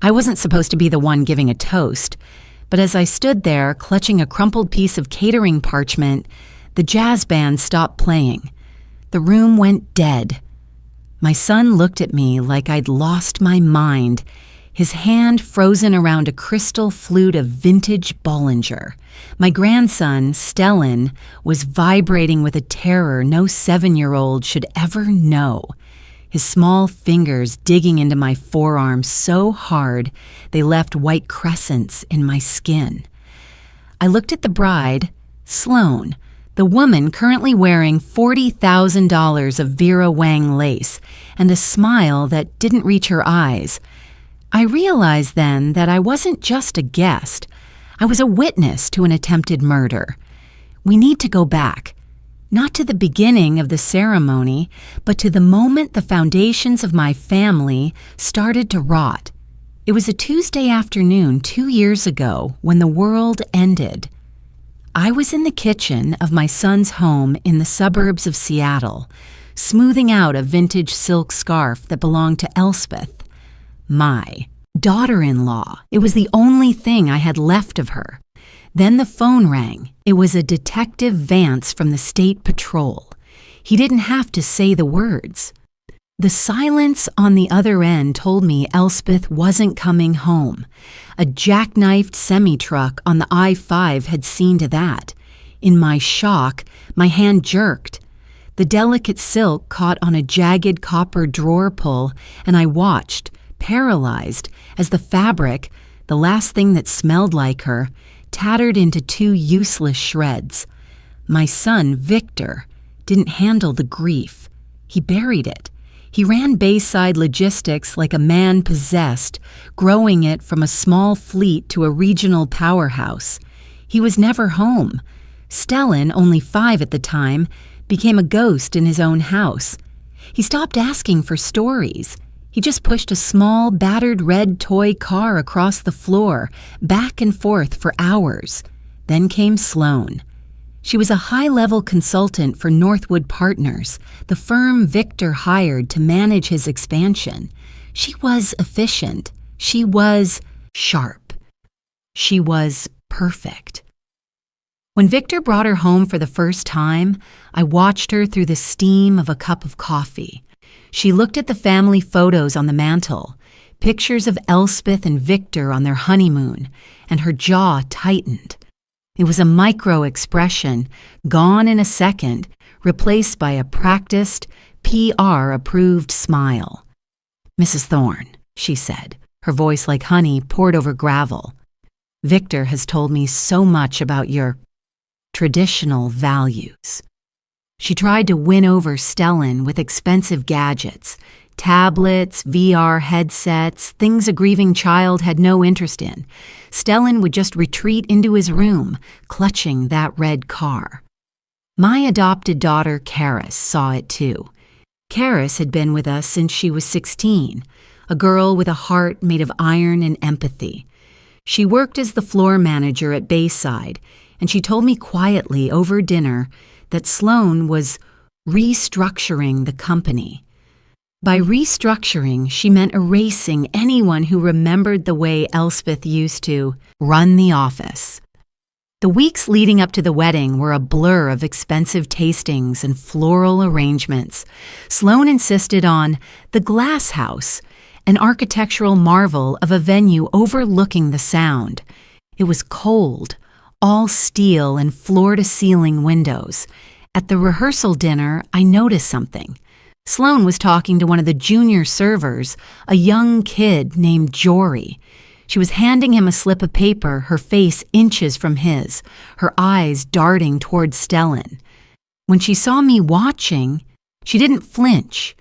I wasn't supposed to be the one giving a toast, but as I stood there clutching a crumpled piece of catering parchment, the jazz band stopped playing. The room went dead. My son looked at me like I'd lost my mind, his hand frozen around a crystal flute of vintage Bollinger. My grandson, Stellan, was vibrating with a terror no 7-year-old should ever know. His small fingers digging into my forearm so hard they left white crescents in my skin. I looked at the bride, Sloane, the woman currently wearing $40,000 of Vera Wang lace, and a smile that didn't reach her eyes. I realized then that I wasn't just a guest. I was a witness to an attempted murder. We need to go back, not to the beginning of the ceremony, but to the moment the foundations of my family started to rot. It was a Tuesday afternoon 2 years ago when the world ended. I was in the kitchen of my son's home in the suburbs of Seattle, smoothing out a vintage silk scarf that belonged to Elspeth, my daughter-in-law. It was the only thing I had left of her. Then the phone rang. It was a Detective Vance from the State Patrol. He didn't have to say the words. The silence on the other end told me Elspeth wasn't coming home. A jackknifed semi-truck on the I-5 had seen to that. In my shock, my hand jerked. The delicate silk caught on a jagged copper drawer pull, and I watched, paralyzed, as the fabric, the last thing that smelled like her, tattered into 2 useless shreds. My son, Victor, didn't handle the grief. He buried it. He ran Bayside Logistics like a man possessed, growing it from a small fleet to a regional powerhouse. He was never home. Stellan, only 5 at the time, became a ghost in his own house. He stopped asking for stories. He just pushed a small, battered red toy car across the floor, back and forth for hours. Then came Sloane. She was a high-level consultant for Northwood Partners, the firm Victor hired to manage his expansion. She was efficient. She was sharp. She was perfect. When Victor brought her home for the first time, I watched her through the steam of a cup of coffee. She looked at the family photos on the mantel, pictures of Elspeth and Victor on their honeymoon, and her jaw tightened. It was a micro-expression, gone in a second, replaced by a practiced, PR-approved smile. "Mrs. Thorne," she said, her voice like honey poured over gravel. "Victor has told me so much about your traditional values." She tried to win over Stellan with expensive gadgets, tablets, VR headsets, things a grieving child had no interest in. Stellan would just retreat into his room, clutching that red car. My adopted daughter, Karis, saw it too. Karis had been with us since she was 16, a girl with a heart made of iron and empathy. She worked as the floor manager at Bayside, and she told me quietly over dinner that Sloane was restructuring the company. By restructuring, she meant erasing anyone who remembered the way Elspeth used to run the office. The weeks leading up to the wedding were a blur of expensive tastings and floral arrangements. Sloane insisted on the Glass House, an architectural marvel of a venue overlooking the Sound. It was cold, all steel and floor-to-ceiling windows. At the rehearsal dinner, I noticed something. Sloane was talking to one of the junior servers, a young kid named Jory. She was handing him a slip of paper, her face inches from his, her eyes darting toward Stellan. When she saw me watching, she didn't flinch.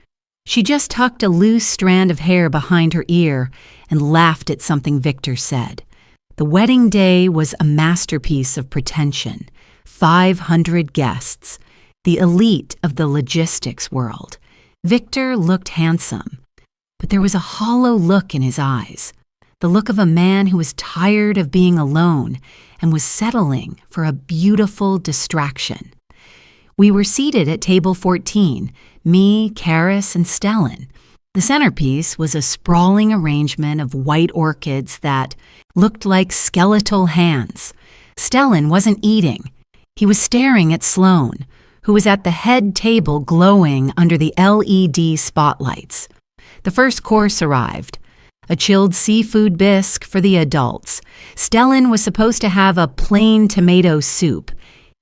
She just tucked a loose strand of hair behind her ear and laughed at something Victor said. The wedding day was a masterpiece of pretension. 500 guests, the elite of the logistics world. Victor looked handsome, but there was a hollow look in his eyes, the look of a man who was tired of being alone and was settling for a beautiful distraction. We were seated at table 14, me, Karis, and Stellan. The centerpiece was a sprawling arrangement of white orchids that looked like skeletal hands. Stellan wasn't eating. He was staring at Sloane, who was at the head table glowing under the LED spotlights. The first course arrived. A chilled seafood bisque for the adults. Stellan was supposed to have a plain tomato soup.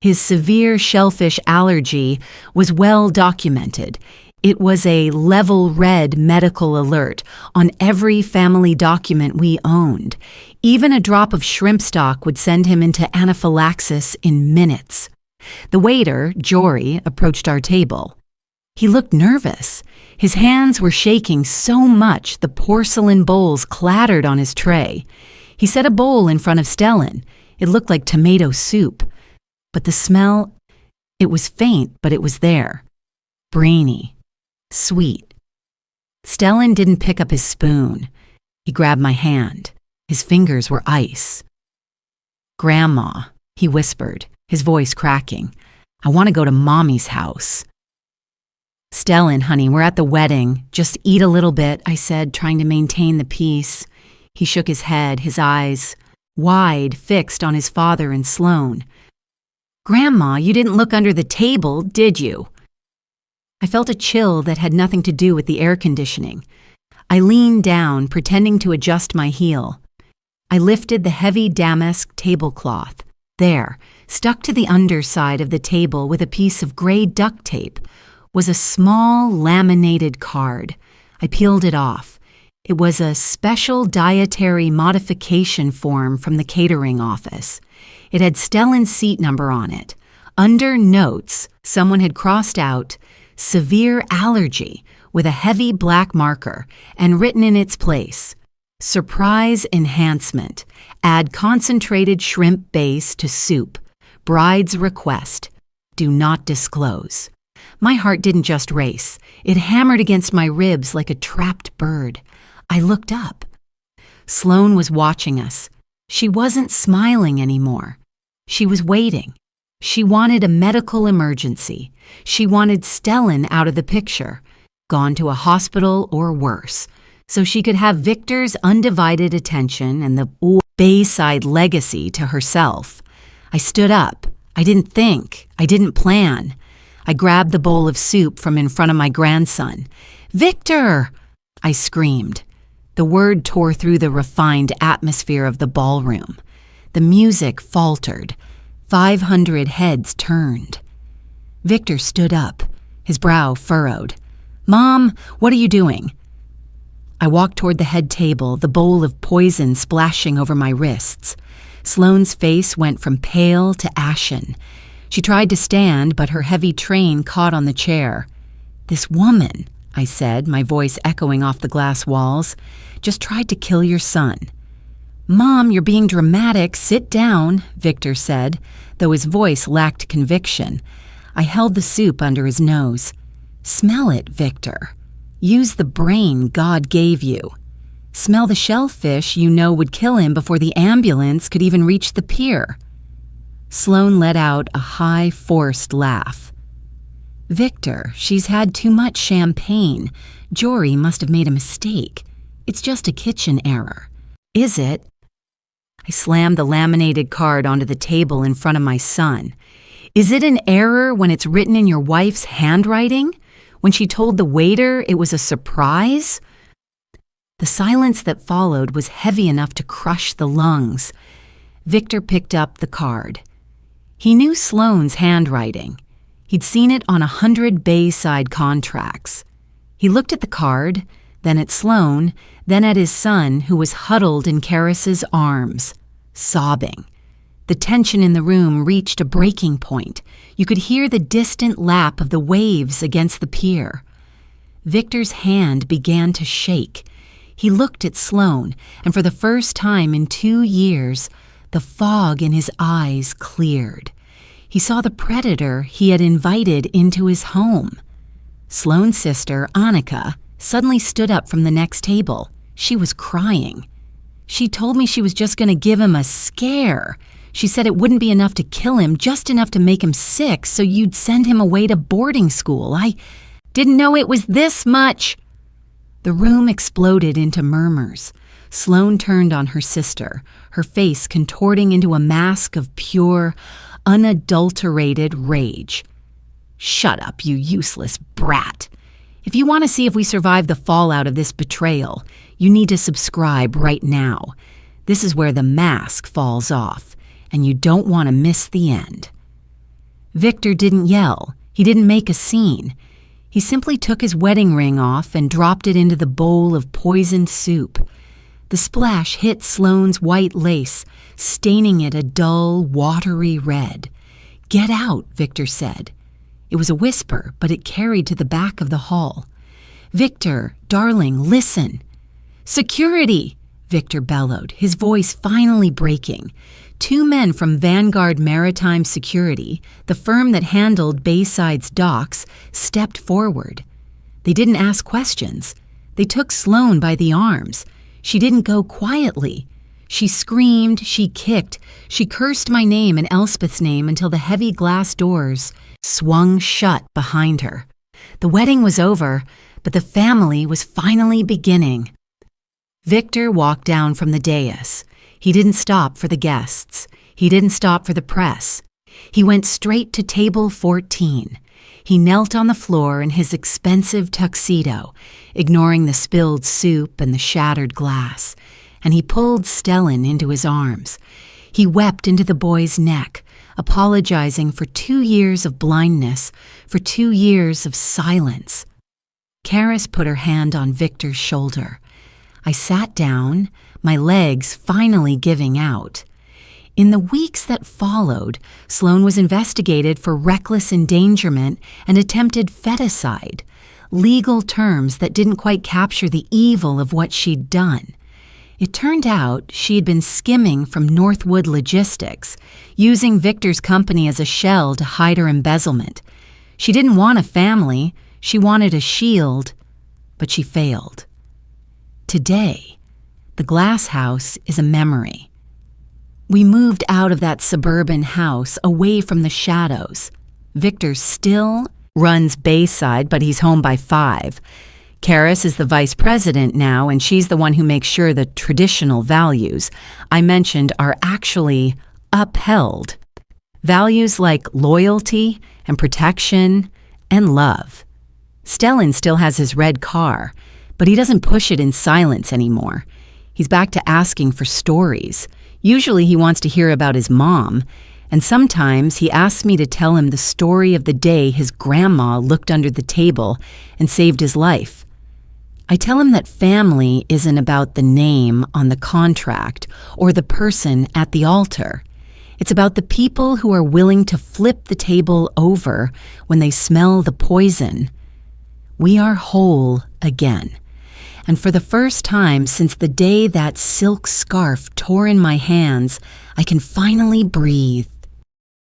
His severe shellfish allergy was well documented. It was a level red medical alert on every family document we owned. Even a drop of shrimp stock would send him into anaphylaxis in minutes. The waiter, Jory, approached our table. He looked nervous. His hands were shaking so much the porcelain bowls clattered on his tray. He set a bowl in front of Stellan. It looked like tomato soup. But the smell, it was faint, but it was there. Brainy. Sweet. Stellan didn't pick up his spoon. He grabbed my hand. His fingers were ice. "Grandma," he whispered, his voice cracking. "I want to go to Mommy's house." "Stellan, honey, we're at the wedding. Just eat a little bit," I said, trying to maintain the peace. He shook his head, his eyes wide, fixed on his father and Sloane. "Grandma, you didn't look under the table, did you?" I felt a chill that had nothing to do with the air conditioning. I leaned down, pretending to adjust my heel. I lifted the heavy damask tablecloth. There, stuck to the underside of the table with a piece of gray duct tape, was a small laminated card. I peeled it off. It was a special dietary modification form from the catering office. It had Stellan's seat number on it. Under notes, someone had crossed out "severe allergy" with a heavy black marker and written in its place, "surprise enhancement. Add concentrated shrimp base to soup. Bride's request. Do not disclose." My heart didn't just race. It hammered against my ribs like a trapped bird. I looked up. Sloane was watching us. She wasn't smiling anymore. She was waiting. She wanted a medical emergency. She wanted Stellan out of the picture, gone to a hospital or worse, so she could have Victor's undivided attention and the Bayside legacy to herself. I stood up. I didn't think. I didn't plan. I grabbed the bowl of soup from in front of my grandson. "Victor!" I screamed. The word tore through the refined atmosphere of the ballroom. The music faltered. 500 heads turned. Victor stood up, his brow furrowed. "Mom, what are you doing?" I walked toward the head table, the bowl of poison splashing over my wrists. Sloane's face went from pale to ashen. She tried to stand, but her heavy train caught on the chair. "This woman," I said, my voice echoing off the glass walls, "just tried to kill your son." "Mom, you're being dramatic. Sit down," Victor said, though his voice lacked conviction. I held the soup under his nose. "Smell it, Victor. Use the brain God gave you. Smell the shellfish you know would kill him before the ambulance could even reach the pier." Sloane let out a high, forced laugh. "Victor, she's had too much champagne. Jory must have made a mistake. It's just a kitchen error." "Is it?" I slammed the laminated card onto the table in front of my son. "Is it an error when it's written in your wife's handwriting? When she told the waiter it was a surprise?" The silence that followed was heavy enough to crush the lungs. Victor picked up the card. He knew Sloane's handwriting. He'd seen it on 100 Bayside contracts. He looked at the card, then at Sloane, then at his son, who was huddled in Karis's arms, sobbing. The tension in the room reached a breaking point. You could hear the distant lap of the waves against the pier. Victor's hand began to shake. He looked at Sloane, and for the first time in 2 years, the fog in his eyes cleared. He saw the predator he had invited into his home. Sloane's sister, Annika, suddenly stood up from the next table. She was crying. "She told me she was just going to give him a scare. She said it wouldn't be enough to kill him, just enough to make him sick, so you'd send him away to boarding school. I didn't know it was this much." The room exploded into murmurs. Sloane turned on her sister, her face contorting into a mask of pure, unadulterated rage. "Shut up, you useless brat. If you want to see if we survive the fallout of this betrayal, you need to subscribe right now. This is where the mask falls off, and you don't want to miss the end." Victor didn't yell. He didn't make a scene. He simply took his wedding ring off and dropped it into the bowl of poisoned soup. The splash hit Sloane's white lace, staining it a dull, watery red. "Get out," Victor said. It was a whisper, but it carried to the back of the hall. "Victor, darling, listen." "Security!" Victor bellowed, his voice finally breaking. Two men from Vanguard Maritime Security, the firm that handled Bayside's docks, stepped forward. They didn't ask questions. They took Sloane by the arms. She didn't go quietly. She screamed, she kicked, she cursed my name and Elspeth's name until the heavy glass doors swung shut behind her. The wedding was over, but the family was finally beginning. Victor walked down from the dais. He didn't stop for the guests. He didn't stop for the press. He went straight to table 14. He knelt on the floor in his expensive tuxedo, ignoring the spilled soup and the shattered glass, and he pulled Stellan into his arms. He wept into the boy's neck, apologizing for 2 years of blindness, for 2 years of silence. Karis put her hand on Victor's shoulder. I sat down, my legs finally giving out. In the weeks that followed, Sloane was investigated for reckless endangerment and attempted feticide, legal terms that didn't quite capture the evil of what she'd done. It turned out she had been skimming from Northwood Logistics, using Victor's company as a shell to hide her embezzlement. She didn't want a family, she wanted a shield, but she failed. Today, the glass house is a memory. We moved out of that suburban house, away from the shadows. Victor still runs Bayside, but he's home by 5. Karis is the vice president now, and she's the one who makes sure the traditional values I mentioned are actually upheld. Values like loyalty and protection and love. Stellan still has his red car, but he doesn't push it in silence anymore. He's back to asking for stories. Usually he wants to hear about his mom, and sometimes he asks me to tell him the story of the day his grandma looked under the table and saved his life. I tell him that family isn't about the name on the contract or the person at the altar. It's about the people who are willing to flip the table over when they smell the poison. We are whole again. And for the first time since the day that silk scarf tore in my hands, I can finally breathe.